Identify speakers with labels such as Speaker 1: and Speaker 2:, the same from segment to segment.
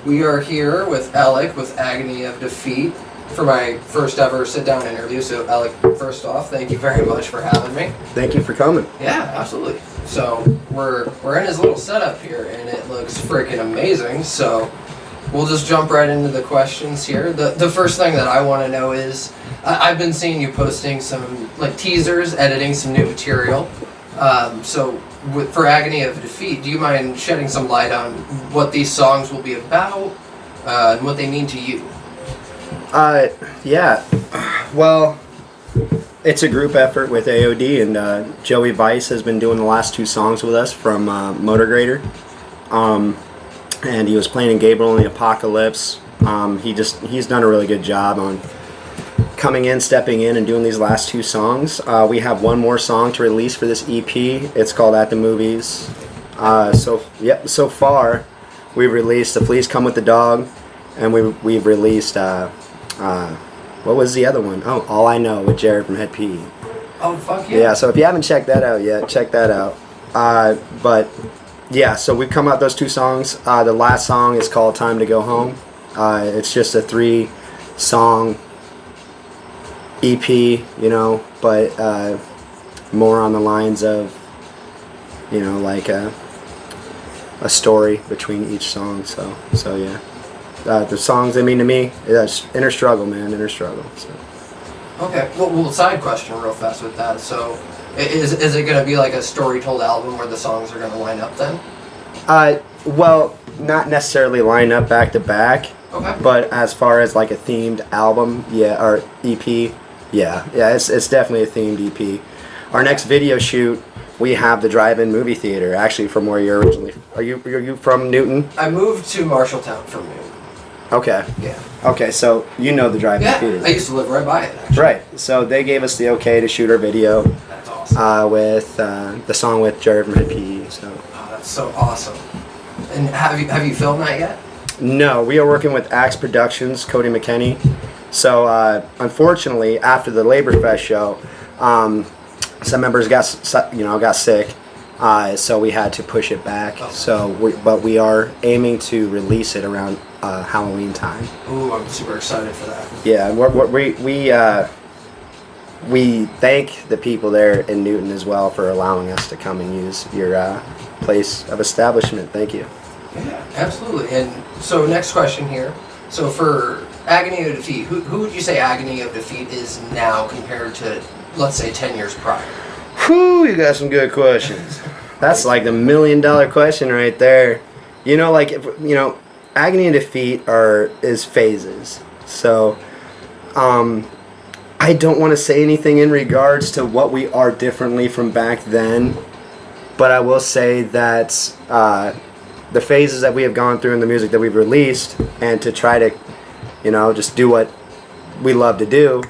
Speaker 1: We are here with Elick with Agony of Defeat for my first ever sit-down interview. So Elick, first off, thank you very much for having me.
Speaker 2: Thank you for coming.
Speaker 1: Yeah, absolutely. So we're in his little setup here, and it looks freaking amazing. So we'll just jump right into the questions here. The first thing that I want to know is, I've been seeing you posting some like teasers, editing some new material. For Agony of Defeat, do you mind shedding some light on what these songs will be about and what they mean to you?
Speaker 2: Yeah. Well, it's a group effort with AOD, and Joey Weiss has been doing the last two songs with us from Motor Grader. And he was playing in Gabriel in the Apocalypse. He's done a really good job on coming in, stepping in, and doing these last two songs. We have one more song to release for this EP. It's called At the Movies. So far we've released The Fleas Come with the Dog, and we've released what was the other one? Oh, All I Know with Jared from Head PE.
Speaker 1: Oh, fuck yeah.
Speaker 2: Yeah, so if you haven't checked that out yet, check that out. But yeah, so we've come out those two songs. The last song is called Time to Go Home. It's just a 3-song EP, you know, but more on the lines of, you know, like a story between each song. So yeah, the songs they mean to me, that's inner struggle, man, inner struggle. So.
Speaker 1: Okay, well, side question real fast with that. So, is it going to be like a story-told album where the songs are going to line up then?
Speaker 2: Well, not necessarily line up back to back.
Speaker 1: Okay.
Speaker 2: But as far as like a themed album, yeah, or EP, yeah, it's definitely a themed EP. Our next video shoot, we have the drive-in movie theater, actually from where you're originally. Are you from Newton?
Speaker 1: I moved to Marshalltown from Newton.
Speaker 2: Okay.
Speaker 1: Yeah.
Speaker 2: Okay, so you know the drive-in theater.
Speaker 1: I used to live right by it, actually.
Speaker 2: Right. So they gave us the okay to shoot our video.
Speaker 1: That's awesome.
Speaker 2: With the song with Jared from Head PE. So.
Speaker 1: Oh, that's so awesome. And have you filmed that yet?
Speaker 2: No, we are working with Axe Productions, Cody McKenney. So unfortunately, after the Labor Fest show, some members got sick, so we had to push it back. Okay. But we are aiming to release it around Halloween time.
Speaker 1: Ooh, I'm super excited for that.
Speaker 2: Yeah, we thank the people there in Newton as well for allowing us to come and use your place of establishment. Thank you.
Speaker 1: Yeah, absolutely. And so next question here. So for Agony of Defeat, who would you say Agony of Defeat is now compared to, let's say, 10 years prior?
Speaker 2: Whew, you got some good questions. That's like the $1 million question right there. You know, like, Agony of Defeat is phases. So, I don't want to say anything in regards to what we are differently from back then, but I will say that the phases that we have gone through in the music that we've released, and to try to, just do what we love to do,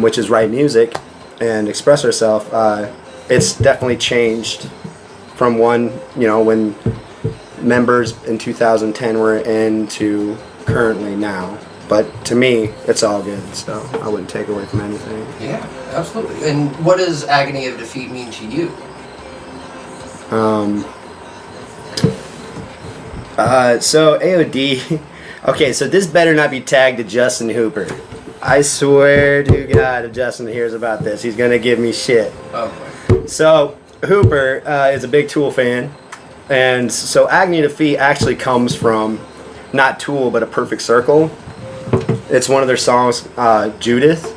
Speaker 2: which is write music and express ourselves, it's definitely changed from when members in 2010 were in to currently now. But to me, it's all good, so I wouldn't take away from anything.
Speaker 1: Yeah, absolutely. And what does Agony of Defeat mean to you?
Speaker 2: So AOD, okay, so this better not be tagged to Justin Hooper. I swear to God, if Justin hears about this, he's gonna give me shit.
Speaker 1: Okay.
Speaker 2: So Hooper is a big Tool fan, and so Agony of Defeat actually comes from not Tool, but A Perfect Circle. It's one of their songs, Judith.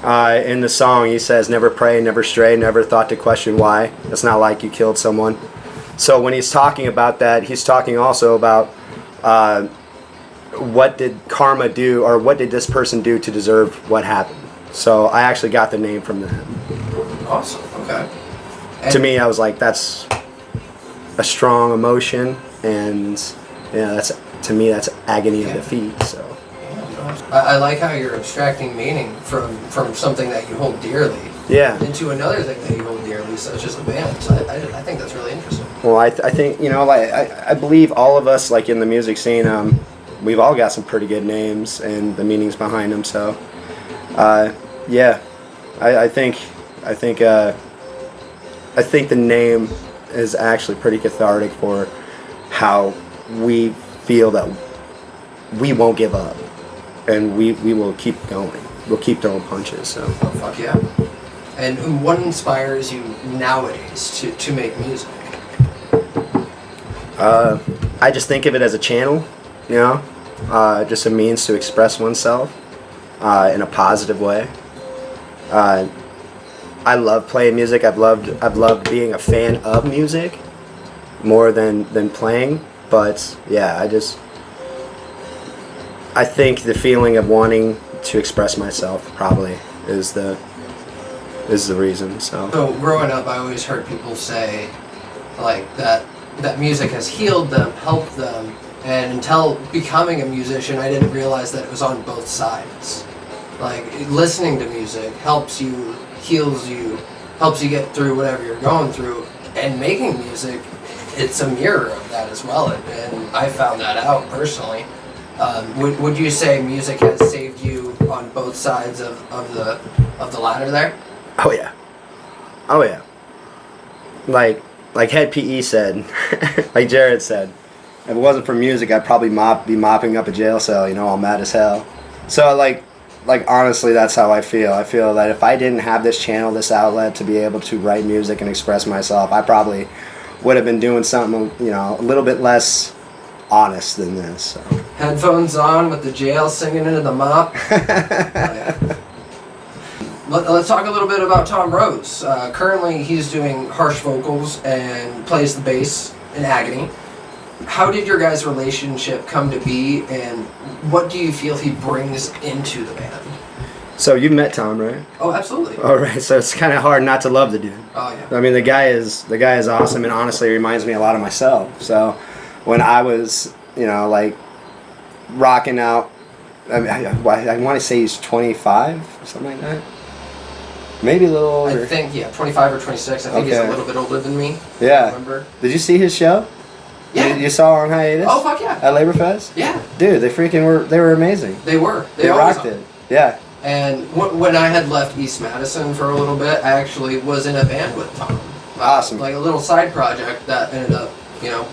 Speaker 2: In the song, he says, "Never pray, never stray, never thought to question why. It's not like you killed someone." So when he's talking about that, he's talking also about what did karma do, or what did this person do to deserve what happened. So I actually got the name from that.
Speaker 1: Awesome. Okay.
Speaker 2: To me, I was like, that's a strong emotion, and to me that's agony of defeat. So.
Speaker 1: I like how you're abstracting meaning from something that you hold dearly, into another thing that you hold dearly, such as a band. So I think that's really interesting.
Speaker 2: Well, I think I believe all of us, like in the music scene, we've all got some pretty good names and the meanings behind them. So, yeah, I think the name is actually pretty cathartic for how we feel that we won't give up, and we will keep going. We'll keep throwing punches. So.
Speaker 1: Oh, fuck yeah. And what inspires you nowadays to make music?
Speaker 2: I just think of it as a channel, you know, just a means to express oneself in a positive way. I love playing music. I've loved being a fan of music more than playing. But yeah, I think the feeling of wanting to express myself probably is the reason. So
Speaker 1: growing up, I always heard people say like that music has healed them, helped them, and until becoming a musician, I didn't realize that it was on both sides. Like listening to music helps you, heals you, helps you get through whatever you're going through, and making music, it's a mirror of that as well, and I found that out personally. Would you say music has saved you on both sides of the ladder there?
Speaker 2: Oh yeah. Like Head PE said, like Jared said, if it wasn't for music, I'd probably be mopping up a jail cell, you know, all mad as hell. So like honestly, that's how I feel. I feel that if I didn't have this channel, this outlet to be able to write music and express myself, I probably would have been doing something, you know, a little bit less honest than this. So.
Speaker 1: Headphones on with the jail singing into the mop. Let's talk a little bit about Tom Rose. Currently, he's doing harsh vocals and plays the bass in Agony. How did your guys' relationship come to be, and what do you feel he brings into the band?
Speaker 2: So you've met Tom, right?
Speaker 1: Oh, absolutely.
Speaker 2: All right. So it's kind of hard not to love the dude.
Speaker 1: Oh yeah.
Speaker 2: I mean, the guy is awesome, and honestly, reminds me a lot of myself. So when I was, you know, like rocking out, I mean, I want to say he's 25 or something like that. Maybe a little older.
Speaker 1: I think, 25 or 26. I think he's a little bit older than me.
Speaker 2: Yeah.
Speaker 1: I remember.
Speaker 2: Did you see his show?
Speaker 1: Yeah.
Speaker 2: You saw On Hiatus?
Speaker 1: Oh, fuck yeah.
Speaker 2: At Labor Fest?
Speaker 1: Yeah.
Speaker 2: Dude, they were amazing.
Speaker 1: They were.
Speaker 2: They rocked it. Yeah.
Speaker 1: And when I had left East Madison for a little bit, I actually was in a band with Tom.
Speaker 2: Awesome.
Speaker 1: Like a little side project that ended up, you know,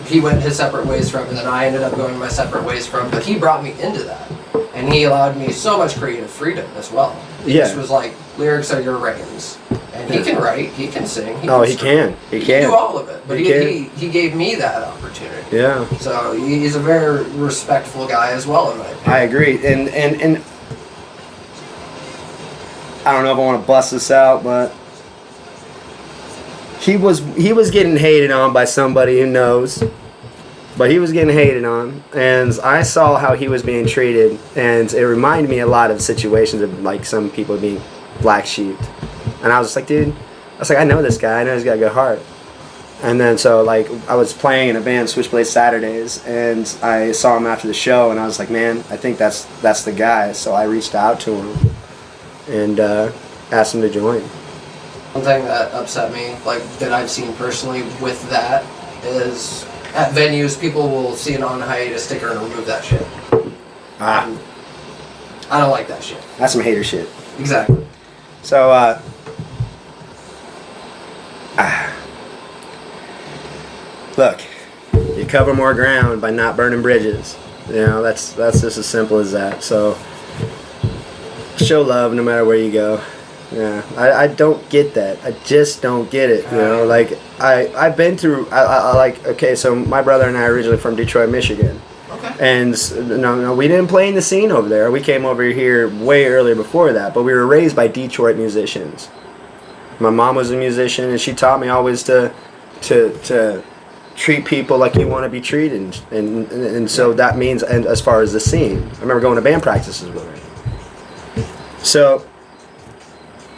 Speaker 1: he went his separate ways from, and then I ended up going my separate ways from, but he brought me into that. And he allowed me so much creative freedom as well.
Speaker 2: Yeah.
Speaker 1: This was like, lyrics are your reins. And he can write, he can sing.
Speaker 2: He can
Speaker 1: do all of it. But he gave me that opportunity.
Speaker 2: Yeah.
Speaker 1: So he's a very respectful guy as well, in my opinion.
Speaker 2: I agree. And I don't know if I want to bust this out, but he was getting hated on by somebody who knows. But he was getting hated on, and I saw how he was being treated, and it reminded me a lot of situations of like some people being black sheep. And I was just like, dude, I know this guy, I know he's got a good heart. And then so like I was playing in a band, Switchblade Saturdays, and I saw him after the show, and I was like, man, I think that's the guy. So I reached out to him and asked him to join.
Speaker 1: One thing that upset me, like that I've seen personally with that, is at venues people will see an On Hiatus sticker and remove that shit. I don't like that shit.
Speaker 2: That's some hater shit.
Speaker 1: Exactly.
Speaker 2: So look, you cover more ground by not burning bridges. You know, that's just as simple as that. So show love no matter where you go. Yeah, I don't get that. I just don't get it. You know, like I've been through. I like, okay, so my brother and I are originally from Detroit, Michigan.
Speaker 1: Okay.
Speaker 2: And no, we didn't play in the scene over there. We came over here way earlier before that. But we were raised by Detroit musicians. My mom was a musician, and she taught me always to treat people like you want to be treated, and so that means, and as far as the scene, I remember going to band practices with her. So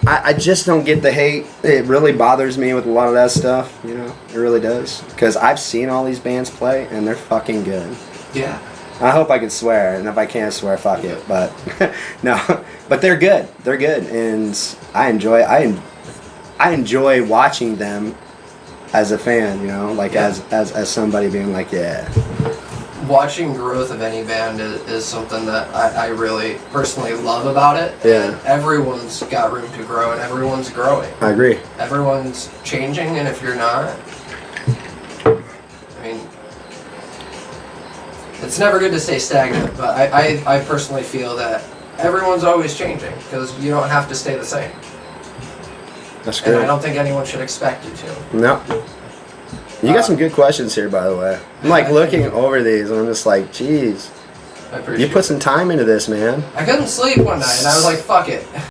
Speaker 2: I just don't get the hate. It really bothers me with a lot of that stuff, you know. It really does, because I've seen all these bands play, and they're fucking good.
Speaker 1: Yeah.
Speaker 2: I hope I can swear, and if I can't swear, fuck it. But no, but they're good. They're good, and I enjoy watching them as a fan, you know, like as somebody being like, yeah.
Speaker 1: Watching growth of any band is something that I really personally love about it.
Speaker 2: Yeah.
Speaker 1: And everyone's got room to grow, and everyone's growing.
Speaker 2: I agree.
Speaker 1: Everyone's changing, and if you're not, I mean, it's never good to stay stagnant, but I personally feel that everyone's always changing because you don't have to stay the same.
Speaker 2: That's good.
Speaker 1: And I don't think anyone should expect you to.
Speaker 2: No. You got some good questions here, by the way. I'm like looking over these, and I'm just like, geez.
Speaker 1: I appreciate
Speaker 2: You put some time into this, man.
Speaker 1: I couldn't sleep one night, and I was like, fuck it.